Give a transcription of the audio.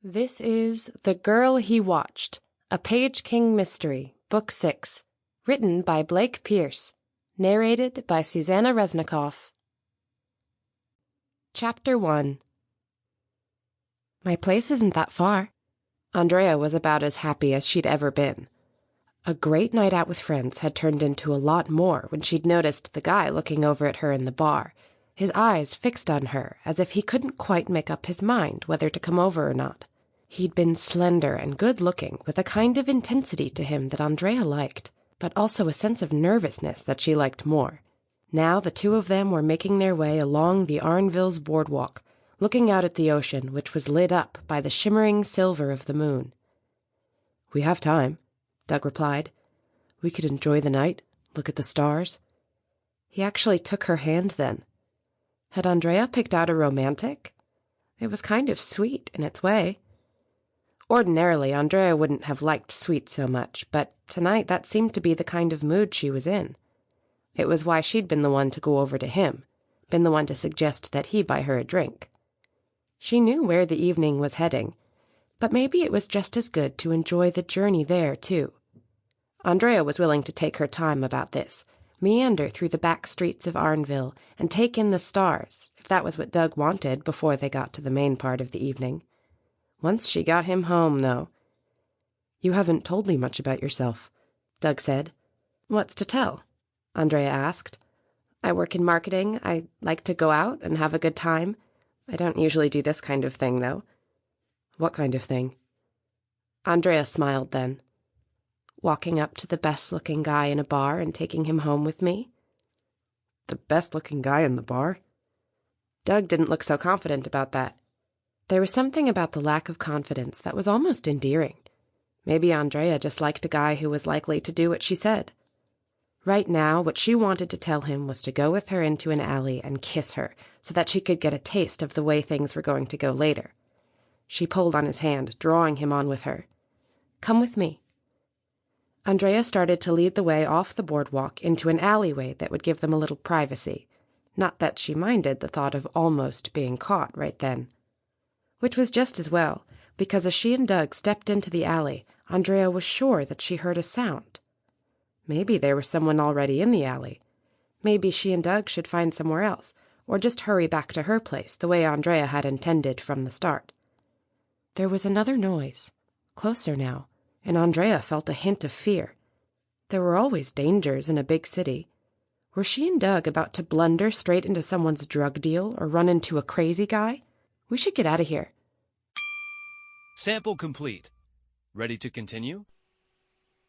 This is The Girl He Watched, a Paige King mystery, Book 6, written by Blake Pierce, narrated by Susannah Resnikoff. Chapter 1. My place isn't that far. Andrea was about as happy as she'd ever been. A great night out with friends had turned into a lot more when she'd noticed the guy looking over at her in the bar, his eyes fixed on her as if he couldn't quite make up his mind whether to come over or not. He'd been slender and good-looking, with a kind of intensity to him that Andrea liked, but also a sense of nervousness that she liked more. Now the two of them were making their way along the Arnville's boardwalk, looking out at the ocean, which was lit up by the shimmering silver of the moon. "We have time," Doug replied. "We could enjoy the night, look at the stars." He actually took her hand then. Had Andrea picked out a romantic? It was kind of sweet in its way. Ordinarily, Andrea wouldn't have liked sweet so much, but tonight that seemed to be the kind of mood she was in. It was why she'd been the one to go over to him, been the one to suggest that he buy her a drink. She knew where the evening was heading, but maybe it was just as good to enjoy the journey there, too. Andrea was willing to take her time about this, meander through the back streets of Arnville, and take in the stars, if that was what Doug wanted before they got to the main part of the evening. Once she got him home, though. "You haven't told me much about yourself," Doug said. "What's to tell?" Andrea asked. "I work in marketing. I like to go out and have a good time. I don't usually do this kind of thing, though." "What kind of thing?" Andrea smiled then. "Walking up to the best-looking guy in a bar and taking him home with me." "The best-looking guy in the bar?" Doug didn't look so confident about that. There was something about the lack of confidence that was almost endearing. Maybe Andrea just liked a guy who was likely to do what she said. Right now, what she wanted to tell him was to go with her into an alley and kiss her, so that she could get a taste of the way things were going to go later. She pulled on his hand, drawing him on with her. "Come with me." Andrea started to lead the way off the boardwalk into an alleyway that would give them a little privacy. Not that she minded the thought of almost being caught right then. Which was just as well, because as she and Doug stepped into the alley, Andrea was sure that she heard a sound. Maybe there was someone already in the alley. Maybe she and Doug should find somewhere else, or just hurry back to her place the way Andrea had intended from the start. There was another noise, closer now, and Andrea felt a hint of fear. There were always dangers in a big city. Were she and Doug about to blunder straight into someone's drug deal or run into a crazy guy? We should get out of here. Sample complete. Ready to continue?